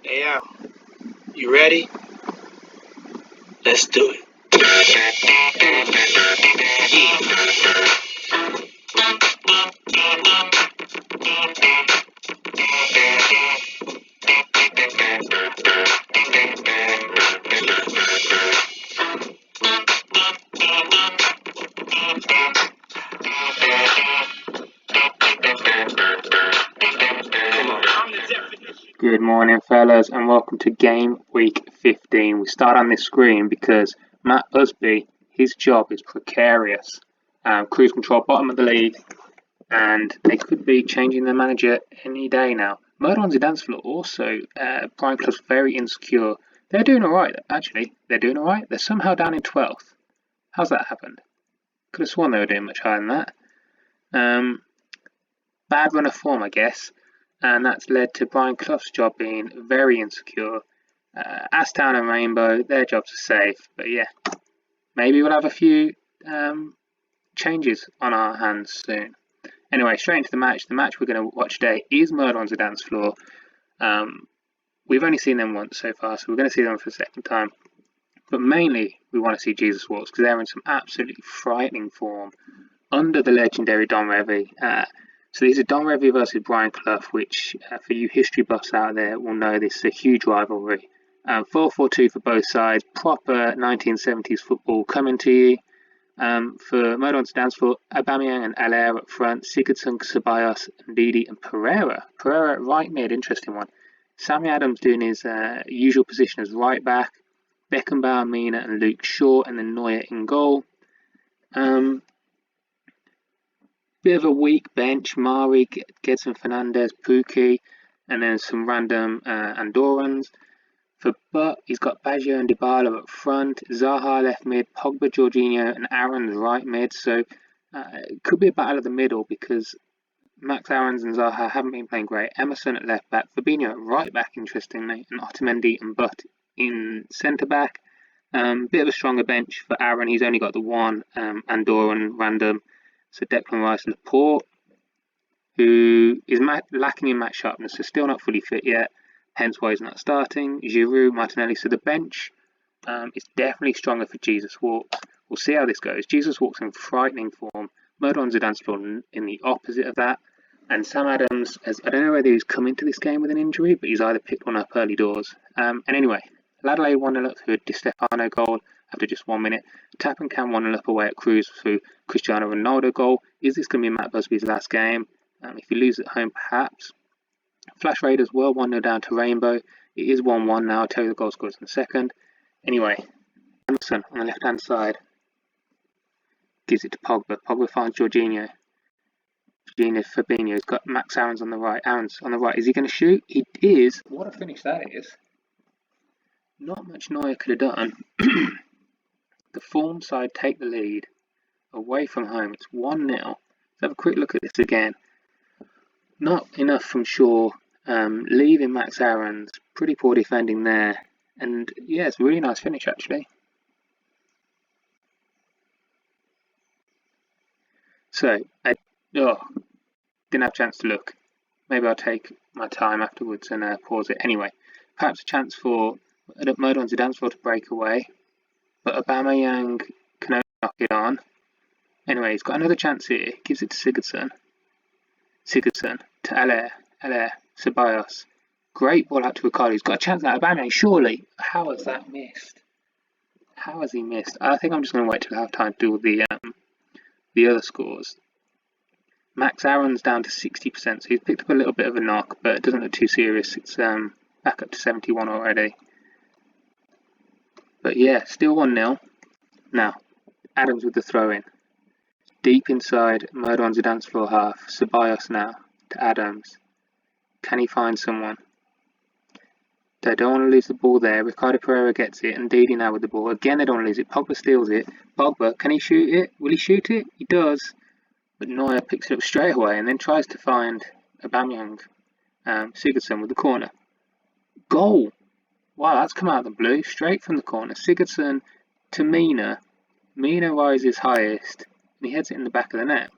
Hey, you ready? Let's do it. Good morning, fellas, and welcome to Game Week 15. We start on this screen because Matt Busby, his job is precarious. Cruise control, bottom of the league, and they could be changing their manager any day now. Murder on the dance floor also, Brian Clough's very insecure. They're doing alright, actually. They're doing alright. They're somehow down in 12th. How's that happened? Could have sworn they were doing much higher than that. Bad run of form, I guess. And that's led to Brian Clough's job being very insecure. Astown and Rainbow, their jobs are safe, but yeah, maybe we'll have a few changes on our hands soon. Anyway, straight into the match. The match we're going to watch today is Murder on the Dance Floor. We've only seen them once so far, so we're going to see them for the second time. But mainly, we want to see Jesus Walks because they're in some absolutely frightening form under the legendary Don Revy. So these are Don Revy versus Brian Clough, which for you history buffs out there will know this is a huge rivalry. 4-4-2 for both sides, proper 1970s football coming to you. For Murder on the Dance Floor, Aubameyang and Allaire up front, Sigurdsson, Ceballos, Ndidi and Pereira. Pereira at right mid, interesting one. Sammy Adams doing his usual position as right back. Beckenbauer, Mina and Luke Shaw, and then Neuer in goal. Bit of a weak bench, Mari, Gedson Fernandez, Pukki, and then some random Andorrans. For Butt, he's got Baggio and Dybala up front, Zaha left mid, Pogba, Jorginho, and Aaron's right mid. So it could be a battle of the middle because Max Aarons and Zaha haven't been playing great. Emerson at left back, Fabinho at right back, interestingly, and Otamendi and Butt in centre back. Bit of a stronger bench for Aaron. He's only got the one Andorran random. So Declan Rice and Laporte, who is lacking in match sharpness, so still not fully fit yet, hence why he's not starting. Giroud, Martinelli, so the bench is definitely stronger for Jesus Walks. We'll see how this goes. Jesus Walks in frightening form. Murder on the dance floor in the opposite of that. And Sam Adams, I don't know whether he's come into this game with an injury, but he's either picked one up early doors. And anyway, Ladley 1-0 up through a Di Stefano goal after just 1 minute. Tap and Cam 1-0 up away at Cruz through Cristiano Ronaldo goal. Is this going to be Matt Busby's last game? If he loses at home, perhaps. Flash Raiders were 1-0 down to Rainbow. It is 1-1 now. I'll tell you the goal scores in a second. Anyway, Emerson on the left-hand side gives it to Pogba. Pogba finds Jorginho. Fabinho's got Max Aarons on the right. Aarons on the right. Is he going to shoot? He is. What a finish that is. Not much Neuer could have done. The form side take the lead away from home. It's 1-0. Let's have a quick look at this again. Not enough from Shaw. Leaving Max Aarons. Pretty poor defending there. And yeah, it's a really nice finish actually. So, didn't have a chance to look. Maybe I'll take my time afterwards and pause it. Anyway, perhaps a chance for Murder on the Dance Floor to break away. But Aubameyang can only knock it on. Anyway, he's got another chance here. Gives it to Sigurdsson. Sigurdsson to Allaire. Ceballos. Great ball out to Ricardo. He's got a chance at Aubameyang, surely. How has that missed? How has he missed? I think I'm just going to wait till half time to do the other scores. Max Aarons down to 60%, so he's picked up a little bit of a knock, but it doesn't look too serious. It's back up to 71 already. But yeah, still 1-0. Now, Adams with the throw-in. Deep inside Murder on the dance floor half. Ceballos now to Adams. Can he find someone? They don't want to lose the ball there. Ricardo Pereira gets it, and Ndidi now with the ball. Again, they don't want to lose it. Pogba steals it. Pogba, can he shoot it? Will he shoot it? He does. But Neuer picks it up straight away and then tries to find Aubameyang. Sigurdsson with the corner. Goal! Wow, that's come out of the blue. Straight from the corner. Sigurdsson to Mina. Mina rises highest, and he heads it in the back of the net.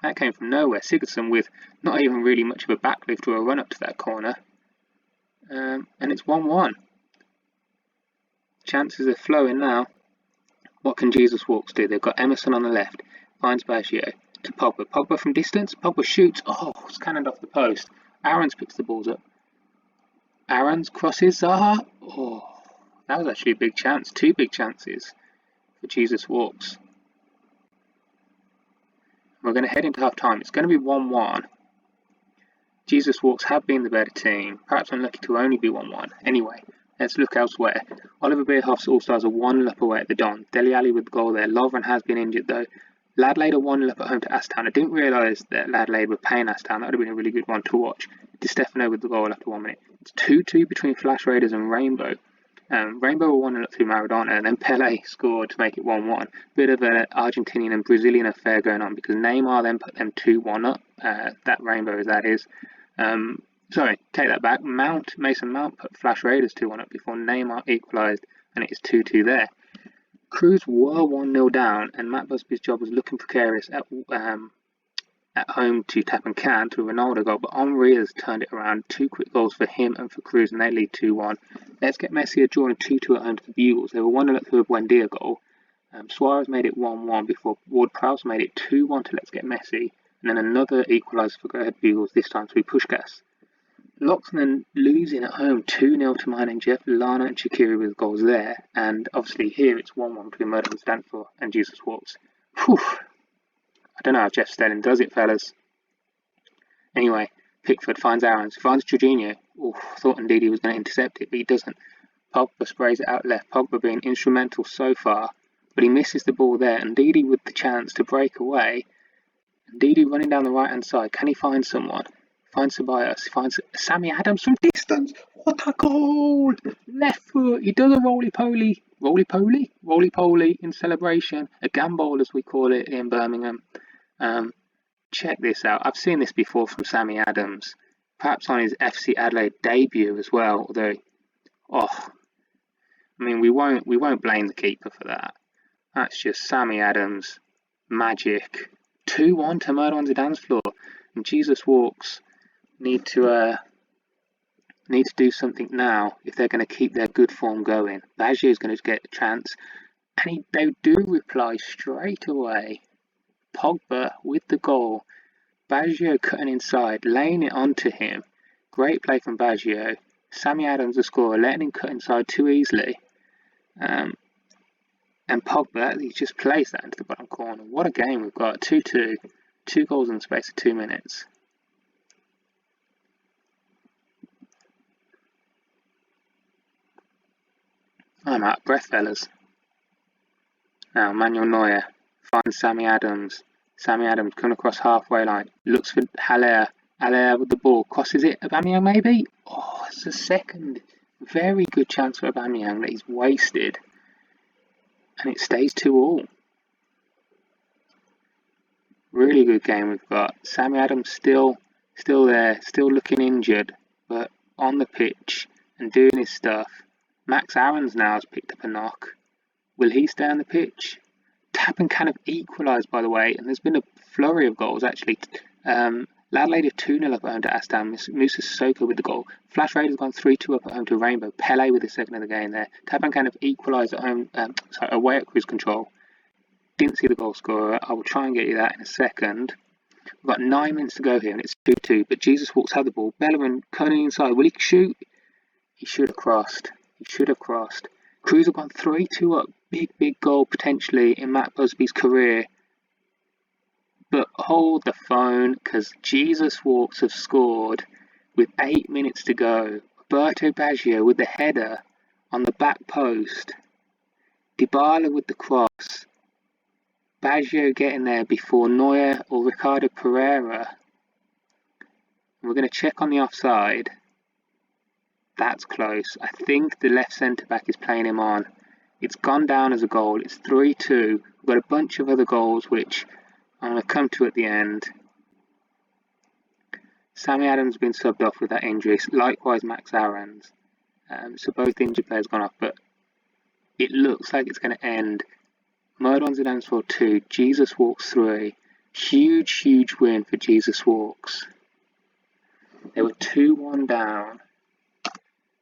That came from nowhere. Sigurdsson with not even really much of a backlift or a run up to that corner. and it's 1-1. Chances are flowing now. What can Jesus Walks do? They've got Emerson on the left, finds Baggio to Pogba. Pogba from distance. Pogba shoots. Oh, it's cannoned off the post. Aarons picks the balls up. Aarons crosses Zaha. Oh, that was actually a big chance. 2 big chances for Jesus Walks. We're going to head into half time. It's going to be 1-1. Jesus Walks have been the better team. Perhaps unlucky to only be 1-1. Anyway, let's look elsewhere. Oliver Bierhoff's All-Stars are 1-0 up away at the Don. Dele Alli with the goal there. Lovren has been injured though. Ladlade are 1-0 up at home to Aston. I didn't realise that Ladlade were playing Aston. That would have been a really good one to watch. Di Stefano with the goal after 1 minute. It's 2-2 between Flash Raiders and Rainbow. Rainbow were 1-0 up through Maradona, and then Pele scored to make it 1-1. Bit of an Argentinian and Brazilian affair going on because Neymar then put them 2-1 up. That Rainbow as that is. Sorry, take that back. Mason Mount put Flash Raiders 2-1 up before Neymar equalised, and it is 2-2 there. Cruz were 1-0 down, and Matt Busby's job was looking precarious at home to tap and can to a Ronaldo goal, but Henry has turned it around. 2 quick goals for him and for Cruz, and they lead 2-1. Let's Get Messi are drawing 2-2 at home to the Bugles. They were 1-0 up through a Buendia goal. Suarez made it 1-1 before Ward-Prowse made it 2-1 to Let's Get Messi, and then another equaliser for Go Ahead Bugles, this time through Puskás. Loxton losing at home 2-0 to mine and Jeff, Lana and Shaqiri with goals there, and obviously here it's 1-1 between Murder and Stanford and Jesus Walks. Whew. I don't know how Jeff Stelling does it, fellas. Anyway, Pickford finds Aarons, finds Jorginho. Thought indeed he was going to intercept it, but he doesn't. Pogba sprays it out left, Pogba being instrumental so far, but he misses the ball there. Ndidi with the chance to break away. Ndidi running down the right-hand side. Can he find someone? Finds Ceballos, finds Sammy Adams from distance. What a goal! Left foot. He does a roly-poly in celebration. A gambol, as we call it in Birmingham. Check this out. I've seen this before from Sammy Adams. Perhaps on his FC Adelaide debut as well. Although, we won't blame the keeper for that. That's just Sammy Adams magic. 2-1 to Murder on Zidane's floor, and Jesus Walks need to do something now if they're going to keep their good form going. Baggio is going to get a chance, and they do reply straight away. Pogba with the goal. Baggio cutting inside, laying it onto him. Great play from Baggio. Sammy Adams, the scorer, letting him cut inside too easily. And Pogba, he just plays that into the bottom corner. What a game we've got. 2-2. 2 goals in the space of 2 minutes. I'm out of breath, fellas. Now, Manuel Neuer finds Sammy Adams. Sammy Adams coming across halfway line. Looks for Haller. Haller with the ball. Crosses it. Aubameyang maybe? Oh, it's a second. Very good chance for Aubameyang that he's wasted. And it stays 2-2. Really good game we've got. Sammy Adams still there. Still looking injured. But on the pitch and doing his stuff. Max Aarons now has picked up a knock. Will he stay on the pitch? Tap and can have equalised, by the way, and there's been a flurry of goals actually. Ladlade 2-0 up at home to Aston. Moussa Sissoko with the goal. Flash Raiders gone 3-2 up at home to Rainbow. Pele with the second of the game there. Tap and can have equalised at home, away at Cruise Control. Didn't see the goal scorer. I will try and get you that in a second. We've got 9 minutes to go here, and it's 2-2. But Jesus Walks had the ball. Bellerin cutting inside. Will he shoot? He should have crossed. Cruz have gone 3-2 up. Big goal potentially in Matt Busby's career. But hold the phone, because Jesus Walks have scored with 8 minutes to go. Roberto Baggio with the header on the back post. Dybala with the cross. Baggio getting there before Neuer or Ricardo Pereira. We're going to check on the offside. That's close. I think the left centre-back is playing him on. It's gone down as a goal. It's 3-2. We've got a bunch of other goals, which I'm going to come to at the end. Sammy Adams has been subbed off with that injury. Likewise, Max Aarons. So both injured players gone off. But it looks like it's going to end. Murder on Zidane's for 2. Jesus Walks 3. Huge win for Jesus Walks. They were 2-1 down.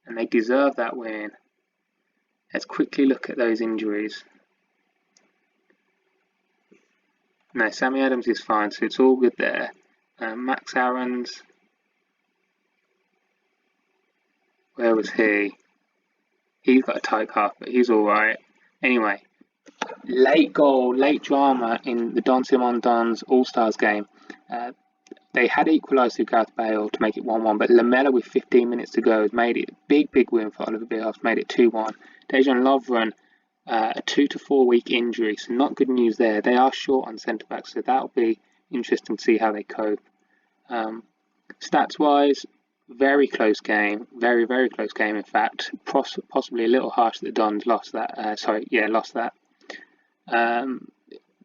and they deserve that win. Let's quickly look at those injuries. No, Sammy Adams is fine, so it's all good there. Max Aarons, where was he? He's got a tight calf, but he's alright. Anyway, late goal, late drama in the Don Simon Dons All-Stars game. They had equalised through Gareth Bale to make it 1-1, but Lamela with 15 minutes to go has made it a big win for Oliver Bierhoff's, made it 2-1. Dejan Lovren, a 2 to 4 week injury, so not good news there. They are short on centre-back, so that'll be interesting to see how they cope. Stats-wise, very close game, very close game in fact. Possibly a little harsh that the Dons lost that. Lost that.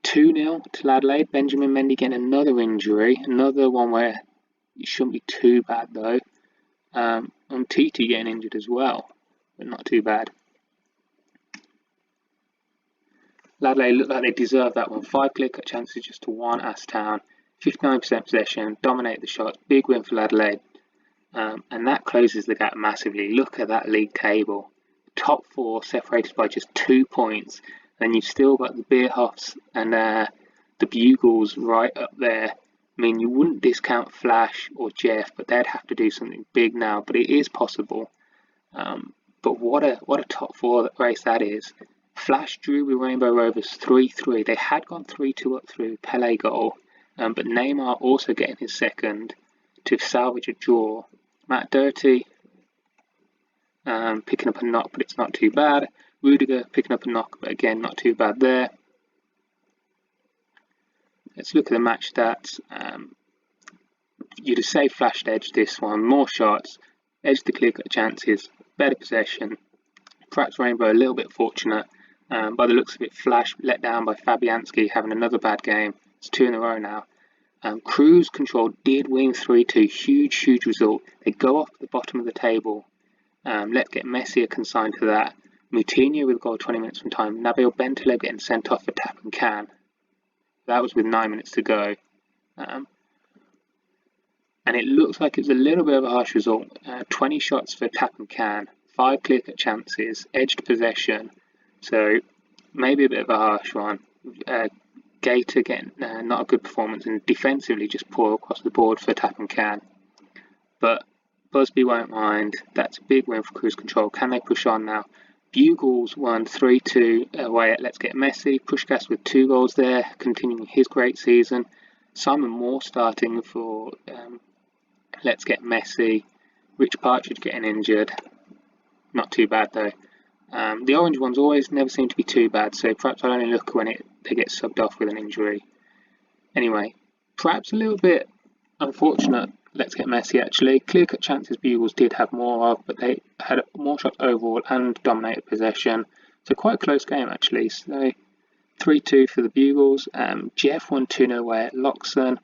2-0 to Adelaide. Benjamin Mendy getting another injury, another one where it shouldn't be too bad though. Titi getting injured as well, but not too bad. Adelaide look like they deserve that one. 5 clear-cut chances just to 1 Town. 59% possession, dominate the shots, big win for Adelaide. And that closes the gap massively. Look at that league table. Top 4 separated by just 2 points. Then you've still got the Bierhoffs and the Bugles right up there. I mean, you wouldn't discount Flash or Jeff, but they'd have to do something big now. But it is possible. But what a top 4 race that is. Flash drew with Rainbow Rovers 3-3. They had gone 3-2 up through Pele goal. But Neymar also getting his second to salvage a draw. Matt Doherty picking up a knock, but it's not too bad. Rudiger picking up a knock, but again, not too bad there. Let's look at the match stats. You'd have say Flash edged this one. More shots, edged the clear-cut chances, better possession. Perhaps Rainbow a little bit fortunate. By the looks of it, Flash let down by Fabianski, having another bad game. It's 2 in a row now. Cruise Control did win 3-2. Huge result. They go off the bottom of the table. Let's get Messi consigned to that. Moutinho with a goal 20 minutes from time. Nabil Bentaleb getting sent off for tap and can. That was with 9 minutes to go. And it looks like it's a little bit of a harsh result. 20 shots for tap and can. 5 clear-cut chances. Edged possession. So maybe a bit of a harsh one. Gator getting not a good performance, and defensively just poor across the board for tap and can. But Busby won't mind. That's a big win for Cruise Control. Can they push on now? Bugles won 3-2 away at Let's Get Messi. Pushkas with 2 goals there, continuing his great season. Simon Moore starting for Let's Get Messi. Rich Partridge getting injured. Not too bad though. The orange ones always never seem to be too bad, so perhaps I'll only look when they get subbed off with an injury. Anyway, perhaps a little bit unfortunate, Let's Get Messi actually. Clear-cut chances Bugles did have more of, but they had more shots overall and dominated possession. So quite a close game actually. So 3-2 for the Bugles. Jeff won 2-0 away at Loxton.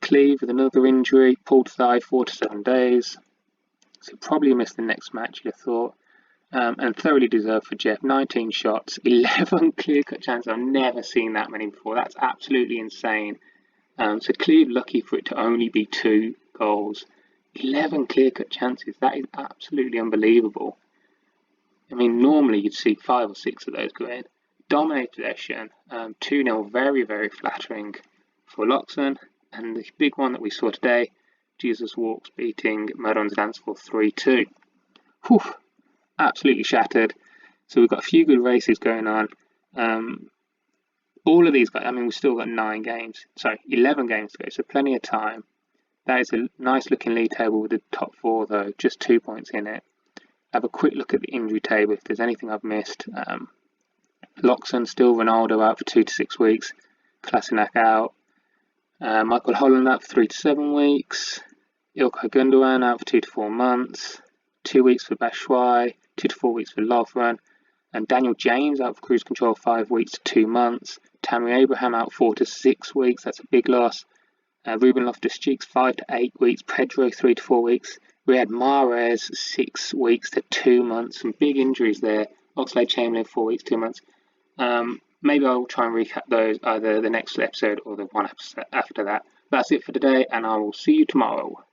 Cleve with another injury, pulled thigh 4 to 7 days. So probably missed the next match, you'd have thought. And thoroughly deserved for Jeff. 19 shots, 11 clear-cut chances. I've never seen that many before. That's absolutely insane. So Cleve lucky for it to only be 2 goals. 11 clear-cut chances. That is absolutely unbelievable. I mean, normally you'd see 5 or 6 of those go in. Dominated possession. 2-0, very flattering for Loxton. And the big one that we saw today, Jesus Walks beating Maron's Dance for 3-2. Whew. Absolutely shattered. So we've got a few good races going on. All of these guys, I mean, we've still got 11 games to go, so plenty of time. That is a nice looking league table with the top 4 though, just 2 points in it. Have a quick look at the injury table if there's anything I've missed. Loxon still Ronaldo out for 2 to 6 weeks. Klasinac out. Michael Holland out for 3 to 7 weeks. Ilkay Gundogan out for 2 to 4 months. 2 weeks for Batshuayi, 2 to 4 weeks for Lovren, and Daniel James out for Cruise Control 5 weeks to 2 months. Tammy Abraham out 4 to 6 weeks, that's a big loss. Ruben Loftus-Cheeks 5 to 8 weeks, Pedro 3 to 4 weeks, Riyad Mahrez 6 weeks to 2 months, some big injuries there. Oxlade-Chamberlain 4 weeks, 2 months. Maybe I'll try and recap those either the next episode or the one after that. That's it for today, and I will see you tomorrow.